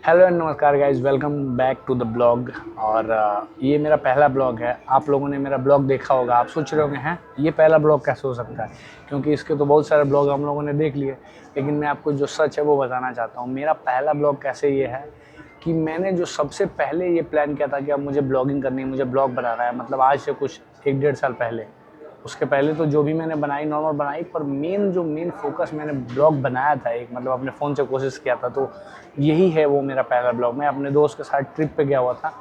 Hello and नमस्कार guys, welcome back to the blog. और ये मेरा पहला ब्लॉग है। आप लोगों ने मेरा ब्लॉग देखा होगा, आप सोच रहे होंगे हैं ये पहला ब्लॉग कैसे हो सकता है, क्योंकि इसके तो बहुत सारे ब्लॉग हम लोगों ने देख लिए। लेकिन मैं आपको जो सच है वो बताना चाहता हूँ। मेरा पहला ब्लॉग कैसे ये है कि मैंने जो सबसे पहले ये प्लान किया था कि अब मुझे ब्लॉगिंग करनी है, मुझे ब्लॉग बनाना है, मतलब आज से कुछ 1-1.5 साल पहले। उसके पहले तो जो भी मैंने बनाई नॉर्मल बनाई, पर मेन फोकस मैंने ब्लॉग बनाया था एक, मतलब अपने फ़ोन से कोशिश किया था। तो यही है वो मेरा पहला ब्लॉग। मैं अपने दोस्त के साथ ट्रिप पे गया हुआ था,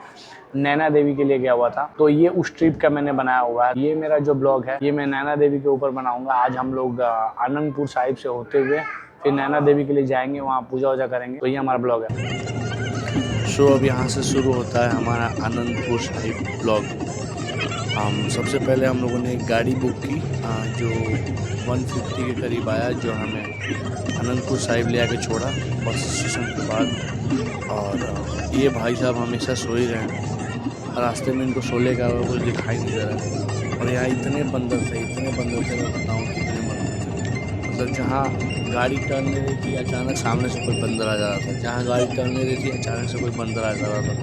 नैना देवी के लिए गया हुआ था। तो ये उस ट्रिप का मैंने बनाया हुआ है। ये मेरा जो ब्लॉग है ये मैं नैना देवी के ऊपर बनाऊंगा। आज हम लोग आनंदपुर साहिब से होते हुए फिर नैना देवी के लिए जाएंगे, वहाँ पूजा वूजा करेंगे। तो ये हमारा ब्लॉग है। सो अब यहाँ से शुरू होता है हमारा आनंदपुर साहिब ब्लॉग। हम सबसे पहले हम लोगों ने एक गाड़ी बुक की जो 150 के करीब आया, जो हमें आनंदपुर साहिब ले आके छोड़ा बस स्टेशन के बाद। और ये भाई साहब हमेशा सो ही रहे हैं। रास्ते में इनको सोने का कुछ दिखाई नहीं दे रहा है। और यहाँ इतने बंदर थे, मैं बताऊँ कितने बंदर थे। मतलब जहाँ गाड़ी टर्न ले रही थी अचानक सामने से कोई बंदर आ जा रहा था, जहाँ गाड़ी टर्न ले रही थी अचानक से कोई बंदर आ जा रहा था।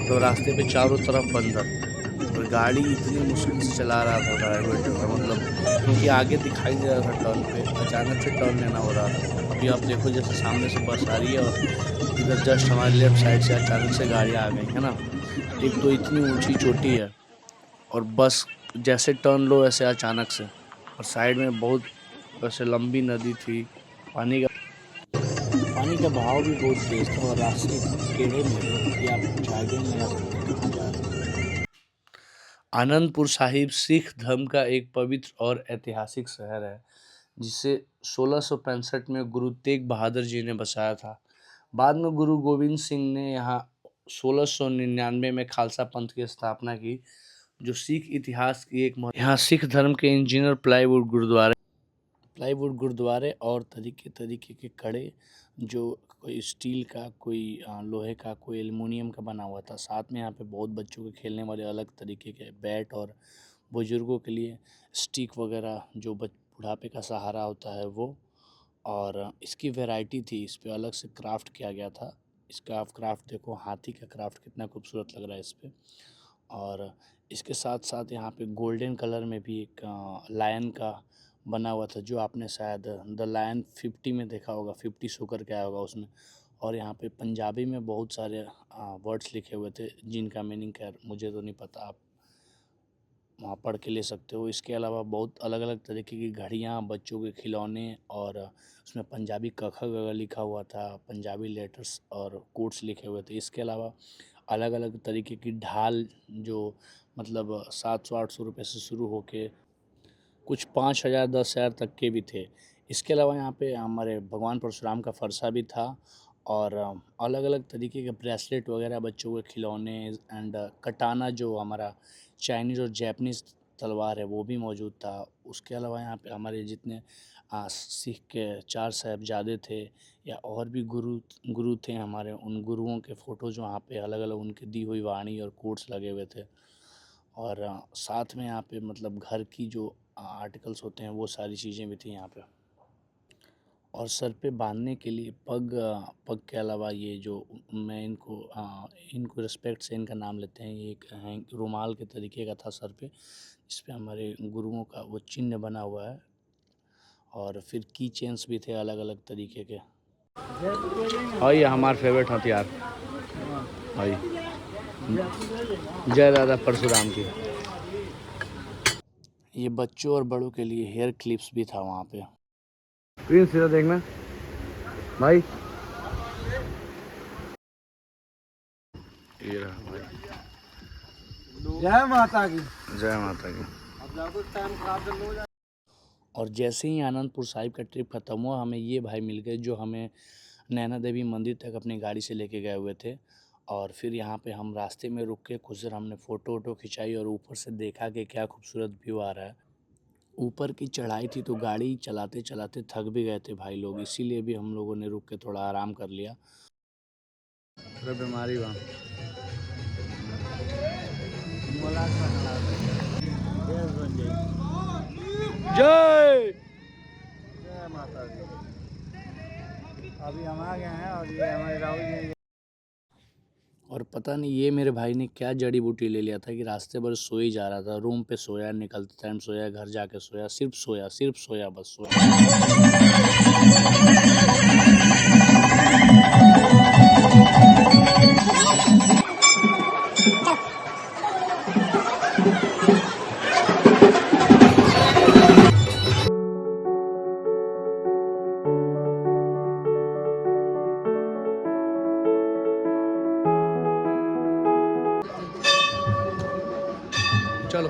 तो रास्ते पे चारों तरफ बंदर, और गाड़ी इतनी मुश्किल से चला रहा था ड्राइवर जो है, मतलब क्योंकि आगे दिखाई दे रहा था टर्न पे, अचानक से टर्न लेना हो रहा था। अभी आप देखो जैसे सामने से बस आ रही है और इधर जस्ट हमारे लेफ्ट साइड से अचानक से गाड़ियाँ आ गई है ना। एक तो इतनी ऊंची चोटी है और बस जैसे टर्न लो ऐसे अचानक से, और साइड में बहुत वैसे लंबी नदी थी। पानी का पानी का बहाव भी बहुत तेज था और रास्ते इतने टेढ़े मेढ़े कि आप कुछ आइडिया नहीं लगा सकते कहाँ जा रहे हैं। आनंदपुर साहिब सिख धर्म का एक पवित्र और ऐतिहासिक शहर है, जिसे 1665 में गुरु तेग बहादुर जी ने बसाया था। बाद में गुरु गोविंद सिंह ने यहाँ 1699 में खालसा पंथ की स्थापना की, जो सिख इतिहास की एक यहाँ सिख धर्म के इंजीनियर प्लाईवुड गुरुद्वारे और तरीके तरीके के कड़े, जो कोई स्टील का, कोई लोहे का, कोई एल्युमिनियम का बना हुआ था। साथ में यहाँ पे बहुत बच्चों के खेलने वाले अलग तरीके के बैट, और बुजुर्गों के लिए स्टिक वगैरह जो बुढ़ापे का सहारा होता है वो। और इसकी वैरायटी थी, इस पे अलग से क्राफ्ट किया गया था। इसका आप क्राफ्ट देखो, हाथी का क्राफ्ट कितना खूबसूरत लग रहा है इस पे। और इसके साथ साथ यहाँ पे गोल्डन कलर में भी एक लायन का बना हुआ था, जो आपने शायद द लायन 50 में देखा होगा, 50 शो करके आया होगा उसमें। और यहाँ पे पंजाबी में बहुत सारे वर्ड्स लिखे हुए थे, जिनका मीनिंग खैर मुझे तो नहीं पता, आप वहाँ पढ़ के ले सकते हो। इसके अलावा बहुत अलग अलग तरीके की घड़ियाँ, बच्चों के खिलौने, और उसमें पंजाबी क ख ग घ लिखा हुआ था, पंजाबी लेटर्स और कोड्स लिखे हुए थे। इसके अलावा अलग अलग तरीके की ढाल, जो मतलब 700-800 रुपये से शुरू होके कुछ 5,000 10,000 तक के भी थे। इसके अलावा यहाँ पे हमारे भगवान परशुराम का फरसा भी था, और अलग अलग तरीके के ब्रेसलेट वगैरह, बच्चों के खिलौने, एंड कटाना जो हमारा चाइनीज़ और जैपनीज़ तलवार है वो भी मौजूद था। उसके अलावा यहाँ पे हमारे जितने सिख के 4 साहिबजादे थे, या और भी गुरु थे हमारे, उन गुरुओं के फ़ोटोज़ वहाँ पे अलग अलग उनकी दी हुई वाणी और कोट्स लगे हुए थे। और साथ में यहाँ पे मतलब घर की जो आर्टिकल्स होते हैं वो सारी चीज़ें भी थी यहाँ पे। और सर पे बांधने के लिए पग के अलावा ये जो मैं इनको रिस्पेक्ट से इनका नाम लेते हैं, ये एक रुमाल के तरीके का था सर पे, जिस पे हमारे गुरुओं का वो चिन्ह बना हुआ है। और फिर की चेन्स भी थे अलग अलग तरीके के। और ये हमारे फेवरेट हथियार भाई, जय दादा परशुराम की। ये बच्चों और बड़ों के लिए हेयर क्लिप्स भी था वहाँ पे। स्क्रीन सीधा देखना भाई। ये रहा भाई। जय माता की। जय माता की। और जैसे ही आनंदपुर साहिब का ट्रिप खत्म हुआ, हमें ये भाई मिल गए जो हमें नैना देवी मंदिर तक अपनी गाड़ी से लेके गए हुए थे। और फिर यहाँ पे हम रास्ते में रुक के कुछ देर हमने फ़ोटो वोटो खिंचाई, और ऊपर से देखा कि क्या खूबसूरत व्यू आ रहा है। ऊपर की चढ़ाई थी तो गाड़ी चलाते चलाते थक भी गए थे भाई लोग, इसीलिए भी हम लोगों ने रुक के थोड़ा आराम कर लिया। बीमारी वहाँ जय जय माता दी। अभी हम आ गए हैं और ये हमारे राहुल जी और पता नहीं ये मेरे भाई ने क्या जड़ी बूटी ले लिया था कि रास्ते भर सो ही जा रहा था, रूम पे सोया, निकलते टाइम सोया, घर जाके सोया, सिर्फ सोया बस सोया। चलो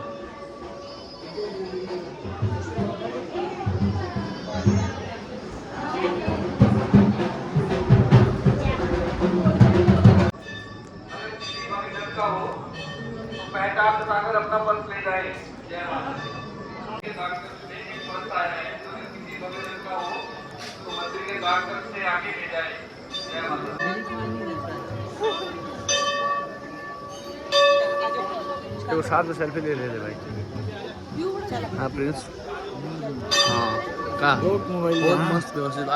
अपना पर्स ले जाए। जय माता दी। पर्स आया है तो किसी भगवान का हो तो मंदिर के द्वार तक से आगे ले जाए। जय माता दी। तो साथ में सेल्फी ले लेते भाई। हाँ प्रिंस। हाँ कहाँ बहुत मस्त व्यवस्थित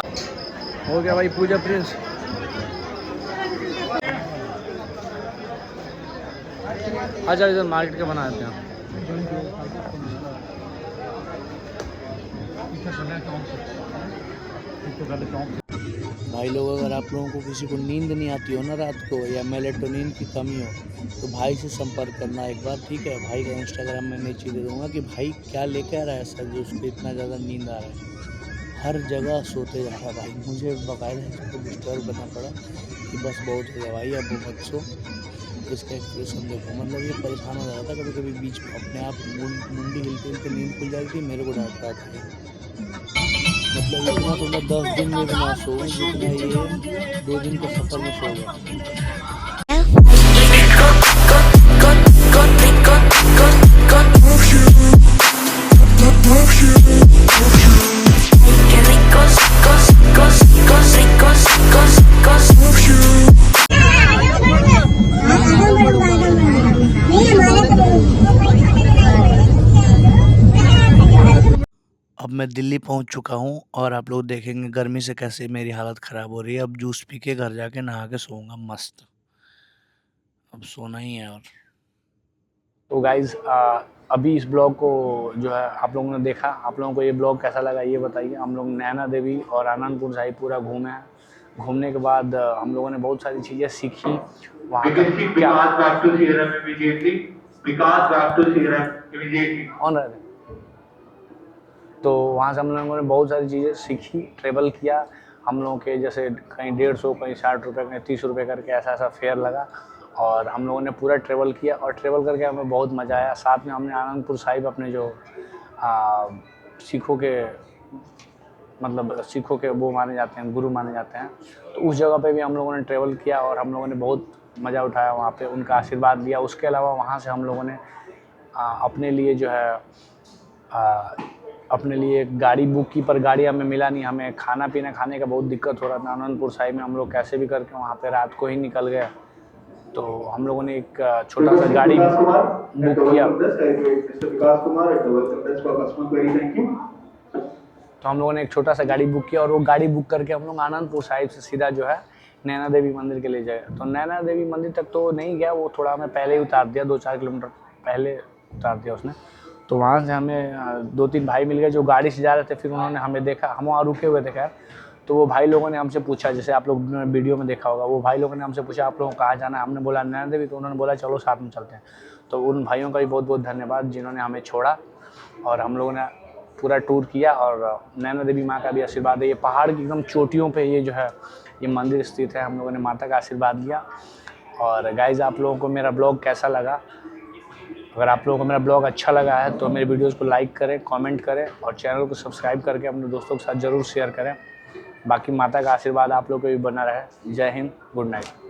हो गया भाई पूजा प्रिंस। अच्छा इधर मार्केट के बना देते हैं। भाई लोग, अगर आप लोगों को किसी को नींद नहीं आती हो ना रात को, या मेलेटोनिन की कमी हो, तो भाई से संपर्क करना एक बार, ठीक है। भाई का इंस्टाग्राम में नीचे दे दूँगा कि भाई क्या लेके आ रहा है सर जो उसको इतना ज़्यादा नींद आ रहा है। हर जगह सोते जा रहा है भाई। मुझे बाकायदा इसको डिस्टर्ब करना पड़ा कि बस बहुत हो गया भाई, अब वो मत सो। इसका एक्सप्रेशन देखो, मतलब ये परेशान हो जाता था कभी कभी, बीच में अपने आप मुंडी हिलते हिलते नींद खुल जाती थी, मेरे को डांट रहा था। मतलब इतना तो मैं 10 दिन में भी ना सोऊं जितना ये 2 दिन के सफ़र में सो गया। अब मैं दिल्ली पहुंच चुका हूं और आप लोग देखेंगे गर्मी से कैसे मेरी हालत ख़राब हो रही है। अब जूस पी के घर जाके नहा के सोऊंगा मस्त। अब सोना ही है। और तो गाइज़ अभी इस ब्लॉग को जो है आप लोगों ने देखा, आप लोगों को ये ब्लॉग कैसा लगा ये बताइए। हम लोग नैना देवी और आनंदपुर साहिब पूरा घूमे हैं। घूमने के बाद हम लोगों ने बहुत सारी चीज़ें सीखी वहाँ का क्या ऑन रहे। तो वहाँ से हम लोगों ने बहुत सारी चीज़ें सीखी, ट्रेवल किया। हम लोगों के जैसे कहीं 150, कहीं 60 रुपये, कहीं 30 रुपये करके ऐसा ऐसा फेयर लगा और हम लोगों ने पूरा ट्रेवल किया और ट्रेवल करके हमें बहुत मज़ा आया। साथ में हमने आनंदपुर साहिब अपने जो सिखों के मतलब सिखों के वो माने जाते हैं, गुरु माने जाते हैं, तो उस जगह पे भी हम लोगों ने ट्रेवल किया और हम लोगों ने बहुत मज़ा उठाया वहाँ पे, उनका आशीर्वाद लिया। उसके अलावा वहाँ से हम लोगों ने अपने लिए जो है अपने लिए एक गाड़ी बुक की, पर गाड़ी हमें मिला नहीं। हमें खाना पीना खाने का बहुत दिक्कत हो रहा था आनंदपुर साहिब में। हम लोग कैसे भी करके वहाँ पे रात को ही निकल गए। तो हम लोगों ने एक छोटा सा गाड़ी बुक किया। तो हम लोगों ने एक छोटा सा गाड़ी बुक किया और वो गाड़ी बुक करके हम लोग आनंदपुर साहिब से सीधा जो है नैना देवी मंदिर के लिए गए। तो नैना देवी मंदिर तक तो नहीं गया, वो थोड़ा हमें पहले ही उतार दिया, 2-4 किलोमीटर पहले उतार दिया उसने। तो वहाँ से हमें 2-3 भाई मिल गए जो गाड़ी से जा रहे थे। फिर उन्होंने हमें देखा, हम वहाँ रुके हुए थे खैर। तो वो भाई लोगों ने हमसे पूछा, जैसे आप लोग वीडियो में देखा होगा, वो भाई लोगों ने हमसे पूछा आप लोगों को कहाँ जाना है। हमने बोला नैना देवी, तो उन्होंने बोला चलो साथ में चलते हैं। तो उन भाइयों का भी बहुत बहुत धन्यवाद जिन्होंने हमें छोड़ा और हम लोगों ने पूरा टूर किया। और नैना देवी माँ का भी आशीर्वाद है। ये पहाड़ की एकदम चोटियों पे ये जो है ये मंदिर स्थित है। हम लोगों ने माता का आशीर्वाद लिया। और गाइज़ आप लोगों को मेरा ब्लॉग कैसा लगा? अगर आप लोगों को मेरा ब्लॉग अच्छा लगा है तो मेरे वीडियोज़ को लाइक करें, कमेंट करें और चैनल को सब्सक्राइब करके अपने दोस्तों के साथ ज़रूर शेयर करें। बाकी माता का आशीर्वाद आप लोग को भी बना रहे। जय हिंद, गुड नाइट।